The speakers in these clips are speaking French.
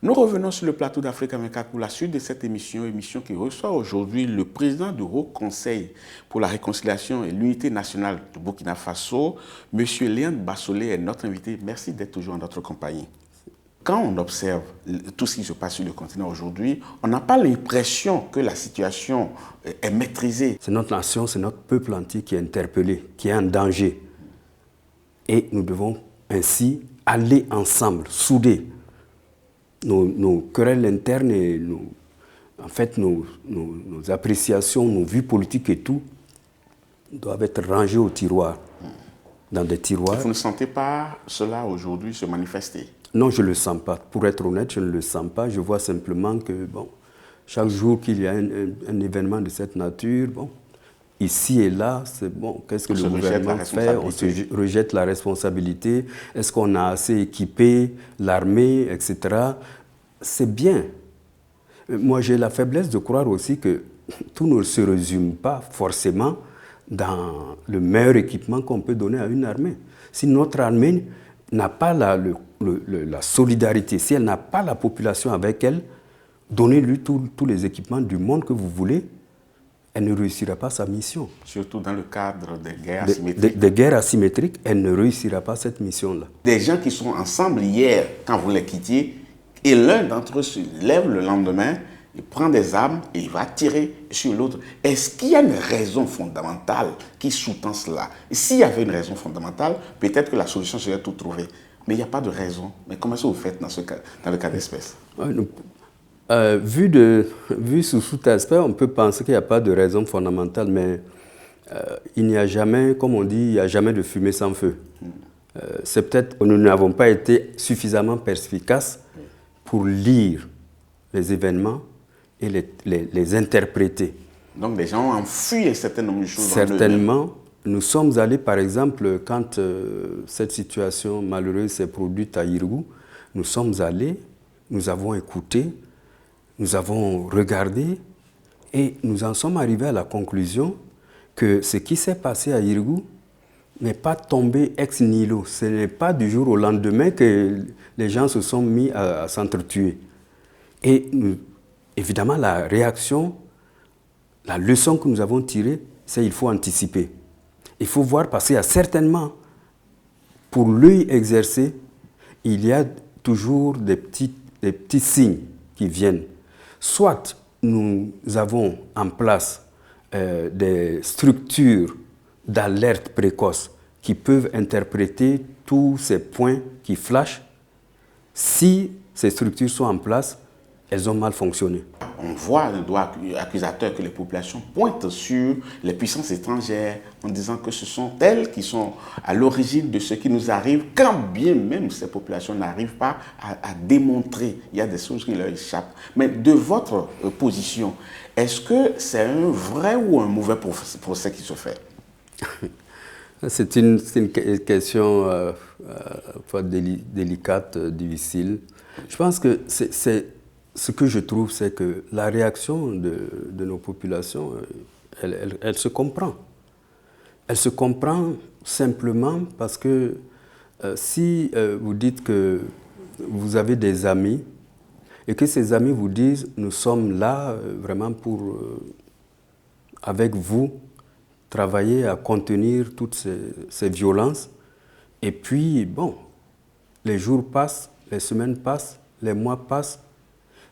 Nous revenons sur le plateau d'Africa 24 pour la suite de cette émission qui reçoit aujourd'hui le président du Haut Conseil pour la réconciliation et l'unité nationale du Burkina Faso, M. Léandre Bassolé est notre invité. Merci d'être toujours en notre compagnie. Quand on observe tout ce qui se passe sur le continent aujourd'hui, on n'a pas l'impression que la situation est maîtrisée. C'est notre nation, c'est notre peuple entier qui est interpellé, qui est en danger. Et nous devons ainsi aller ensemble, soudés. Nos querelles internes et nos appréciations, nos vues politiques et tout, doivent être rangées au tiroir, dans des tiroirs. Vous ne sentez pas cela aujourd'hui se manifester? Non, je ne le sens pas. Pour être honnête, je ne le sens pas. Je vois simplement que, chaque jour qu'il y a un événement de cette nature, ici et là, c'est qu'est-ce que le gouvernement fait? On se rejette la responsabilité. Est-ce qu'on a assez équipé l'armée, etc. C'est bien. Moi, j'ai la faiblesse de croire aussi que tout ne se résume pas forcément dans le meilleur équipement qu'on peut donner à une armée. Si notre armée n'a pas la solidarité, si elle n'a pas la population avec elle, donnez-lui tous les équipements du monde que vous voulez, elle ne réussira pas sa mission. Surtout dans le cadre des guerres asymétriques. Des guerres asymétriques, elle ne réussira pas cette mission-là. Des gens qui sont ensemble hier, quand vous les quittiez, et l'un d'entre eux se lève le lendemain, il prend des armes et il va tirer sur l'autre. Est-ce qu'il y a une raison fondamentale qui sous-tend cela? Et s'il y avait une raison fondamentale, peut-être que la solution serait toute trouvée. Mais il n'y a pas de raison. Mais comment est-ce que vous faites dans le cas d'espèce? Vu sous cet aspect, on peut penser qu'il n'y a pas de raison fondamentale, mais il n'y a jamais, comme on dit, il n'y a jamais de fumée sans feu. C'est peut-être que nous n'avons pas été suffisamment perspicaces pour lire les événements et les interpréter. Donc les gens ont fui un certain nombre de choses. Certainement. Nous sommes allés, par exemple, quand cette situation malheureuse s'est produite à Yirgou, nous sommes allés, nous avons écouté, nous avons regardé et nous en sommes arrivés à la conclusion que ce qui s'est passé à Yirgou n'est pas tombé ex nihilo. Ce n'est pas du jour au lendemain que les gens se sont mis à s'entretuer. Et évidemment, la réaction, la leçon que nous avons tirée, c'est qu'il faut anticiper. Il faut voir, parce qu'il y a certainement, pour l'œil exercé, il y a toujours des petits signes qui viennent. Soit nous avons en place des structures d'alerte précoce qui peuvent interpréter tous ces points qui flashent. Si ces structures sont en place, elles ont mal fonctionné. On voit le doigt accusateur que les populations pointent sur les puissances étrangères en disant que ce sont elles qui sont à l'origine de ce qui nous arrive, quand bien même ces populations n'arrivent pas à démontrer. Il y a des choses qui leur échappent. Mais de votre position, est-ce que c'est un vrai ou un mauvais procès qui se fait? C'est une question délicate, difficile. Je pense que ce que je trouve, c'est que la réaction de nos populations, elle se comprend. Elle se comprend simplement parce que si vous dites que vous avez des amis et que ces amis vous disent « nous sommes là vraiment pour, avec vous, travailler à contenir toutes ces violences », et puis, les jours passent, les semaines passent, les mois passent,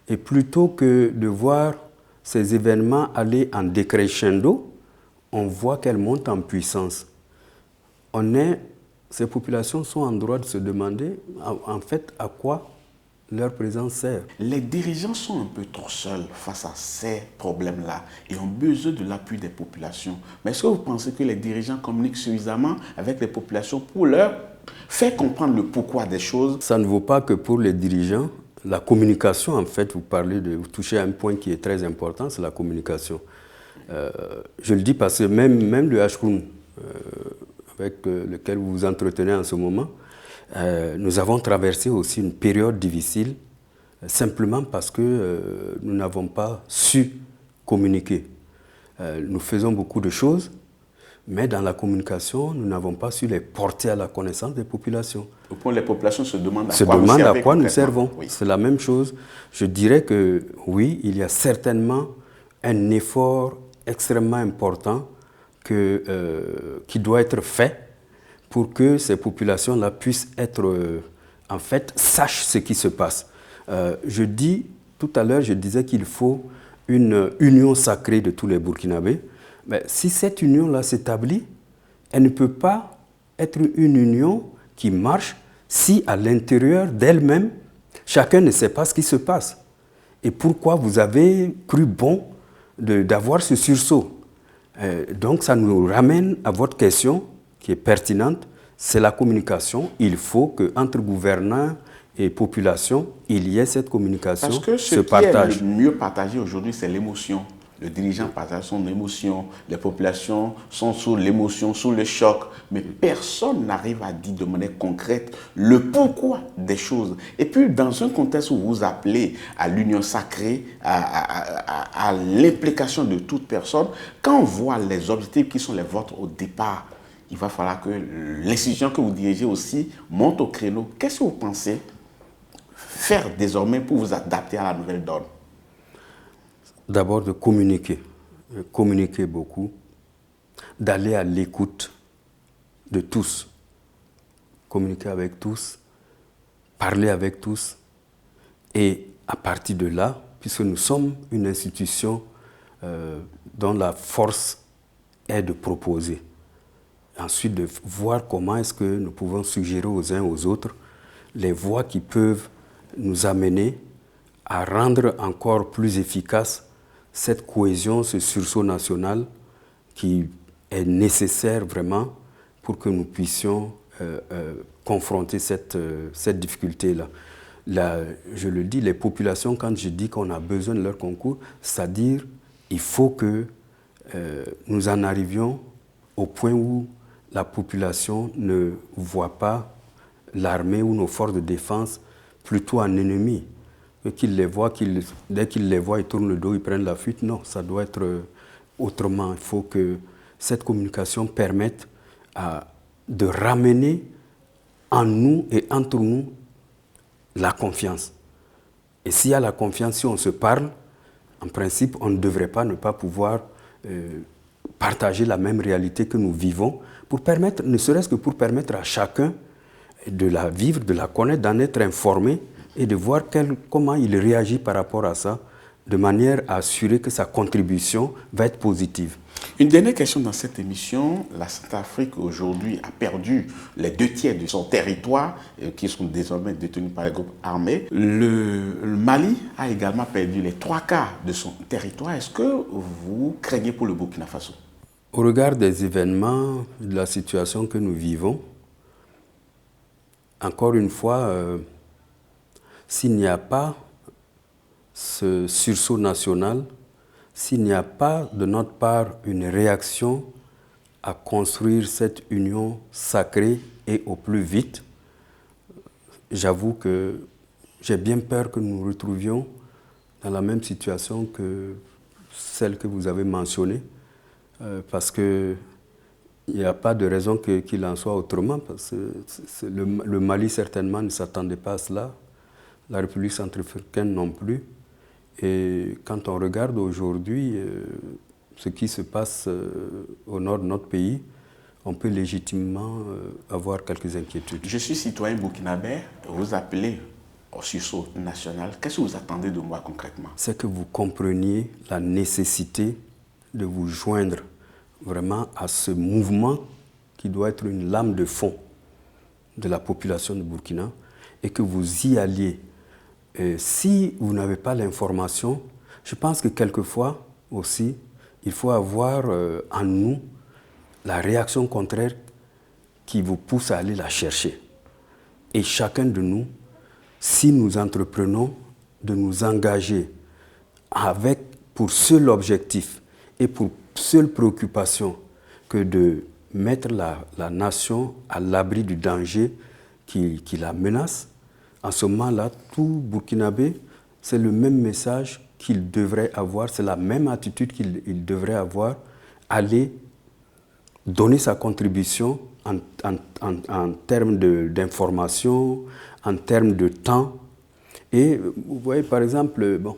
et plutôt que de voir ces événements aller en décrescendo, on voit qu'elles montent en puissance. Ces populations sont en droit de se demander, en fait, à quoi leur présence sert. Les dirigeants sont un peu trop seuls face à ces problèmes-là et ont besoin de l'appui des populations. Mais est-ce que vous pensez que les dirigeants communiquent suffisamment avec les populations pour leur faire comprendre le pourquoi des choses? Ça ne vaut pas que pour les dirigeants. La communication, en fait, vous touchez à un point qui est très important, c'est la communication. Je le dis parce que même le Hachroun, avec lequel vous vous entretenez en ce moment, nous avons traversé aussi une période difficile, simplement parce que nous n'avons pas su communiquer. Nous faisons beaucoup de choses, Mais dans la communication, nous n'avons pas su les porter à la connaissance des populations. Au point où les populations se demandent à quoi nous servons. Oui. C'est la même chose. Je dirais que oui, il y a certainement un effort extrêmement important qui doit être fait pour que ces populations-là puissent être, en fait, sachent ce qui se passe. Tout à l'heure, je disais qu'il faut une union sacrée de tous les Burkinabés. Mais si cette union-là s'établit, elle ne peut pas être une union qui marche si à l'intérieur d'elle-même, chacun ne sait pas ce qui se passe. Et pourquoi vous avez cru bon d'avoir ce sursaut? Donc ça nous ramène à votre question qui est pertinente, c'est la communication. Il faut qu'entre gouvernants et population, il y ait cette communication, ce partage. Parce que ce qui est le mieux partagé aujourd'hui, c'est l'émotion. Le dirigeant partage son émotion, les populations sont sous l'émotion, sous le choc, mais personne n'arrive à dire de manière concrète le pourquoi des choses. Et puis, dans un contexte où vous appelez à l'union sacrée, à l'implication de toute personne, quand on voit les objectifs qui sont les vôtres au départ, il va falloir que l'institution que vous dirigez aussi monte au créneau. Qu'est-ce que vous pensez faire désormais pour vous adapter à la nouvelle donne? D'abord de communiquer beaucoup, d'aller à l'écoute de tous, communiquer avec tous, parler avec tous, et à partir de là, puisque nous sommes une institution dont la force est de proposer, ensuite de voir comment est-ce que nous pouvons suggérer aux uns aux autres les voies qui peuvent nous amener à rendre encore plus efficace cette cohésion, ce sursaut national qui est nécessaire vraiment pour que nous puissions confronter cette difficulté-là. Là, je le dis, les populations, quand je dis qu'on a besoin de leur concours, c'est-à-dire il faut que nous en arrivions au point où la population ne voit pas l'armée ou nos forces de défense plutôt en ennemi. Qu'ils les voient, dès qu'ils les voient, ils tournent le dos, ils prennent la fuite. Non, ça doit être autrement. Il faut que cette communication permette de ramener en nous et entre nous la confiance. Et s'il y a la confiance, si on se parle, en principe, on ne devrait pas ne pas pouvoir partager la même réalité que nous vivons, pour permettre, ne serait-ce que pour permettre à chacun de la vivre, de la connaître, d'en être informé, et de voir comment il réagit par rapport à ça, de manière à assurer que sa contribution va être positive. Une dernière question dans cette émission. La Centrafrique aujourd'hui a perdu les 2/3 de son territoire qui sont désormais détenus par les groupes armés. Le Mali a également perdu les 3/4 de son territoire. Est-ce que vous craignez pour le Burkina Faso? Au regard des événements, de la situation que nous vivons, encore une fois, s'il n'y a pas ce sursaut national, s'il n'y a pas de notre part une réaction à construire cette union sacrée et au plus vite, j'avoue que j'ai bien peur que nous nous retrouvions dans la même situation que celle que vous avez mentionnée, parce qu'il n'y a pas de raison qu'il en soit autrement, parce que le Mali certainement ne s'attendait pas à cela, la République centrafricaine non plus. Et quand on regarde aujourd'hui ce qui se passe au nord de notre pays, on peut légitimement avoir quelques inquiétudes. Je suis citoyen burkinabé, vous appelez au sursaut national. Qu'est-ce que vous attendez de moi concrètement? C'est que vous compreniez la nécessité de vous joindre vraiment à ce mouvement qui doit être une lame de fond de la population de Burkina et que vous y alliez. Si vous n'avez pas l'information, je pense que quelquefois aussi, il faut avoir en nous la réaction contraire qui vous pousse à aller la chercher. Et chacun de nous, si nous entreprenons de nous engager avec pour seul objectif et pour seule préoccupation que de mettre la nation à l'abri du danger qui la menace, en ce moment-là, tout Burkinabé, c'est le même message qu'il devrait avoir, c'est la même attitude qu'il devrait avoir, aller donner sa contribution en termes d'information, en termes de temps. Et vous voyez, par exemple, bon,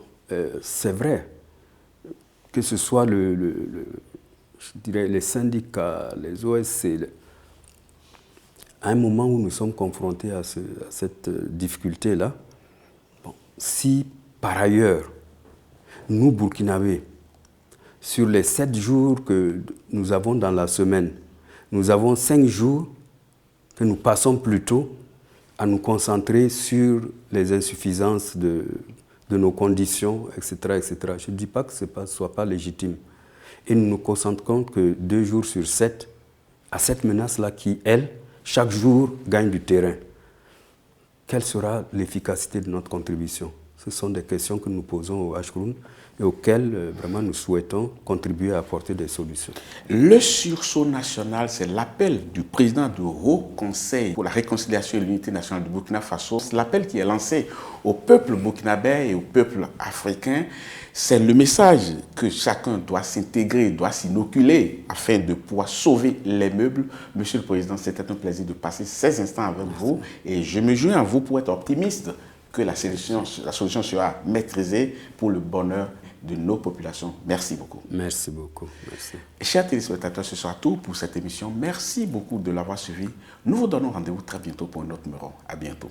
c'est vrai que ce soit je dirais les syndicats, les OSC, à un moment où nous sommes confrontés à cette difficulté-là, bon, si par ailleurs, nous, Burkinabés, sur les 7 jours que nous avons dans la semaine, nous avons 5 jours que nous passons plutôt à nous concentrer sur les insuffisances de nos conditions, etc., etc. Je ne dis pas que ce ne soit pas légitime. Et nous nous concentrons que 2 jours sur 7 à cette menace-là qui, elle, chaque jour, gagne du terrain. Quelle sera l'efficacité de notre contribution? Ce sont des questions que nous posons au Ashgrun et auxquelles vraiment nous souhaitons contribuer à apporter des solutions. Le sursaut national, c'est l'appel du président du Haut Conseil pour la réconciliation et l'unité nationale du Burkina Faso. C'est l'appel qui est lancé au peuple burkinabé et au peuple africain. C'est le message que chacun doit s'intégrer, doit s'inoculer afin de pouvoir sauver les meubles. Monsieur le Président, c'était un plaisir de passer ces instants avec vous et je me joins à vous pour être optimiste que la solution sera maîtrisée pour le bonheur de nos populations. Merci beaucoup. Merci beaucoup. Merci. Chers téléspectateurs, ce sera tout pour cette émission. Merci beaucoup de l'avoir suivi. Nous vous donnons rendez-vous très bientôt pour un autre numéro. À bientôt.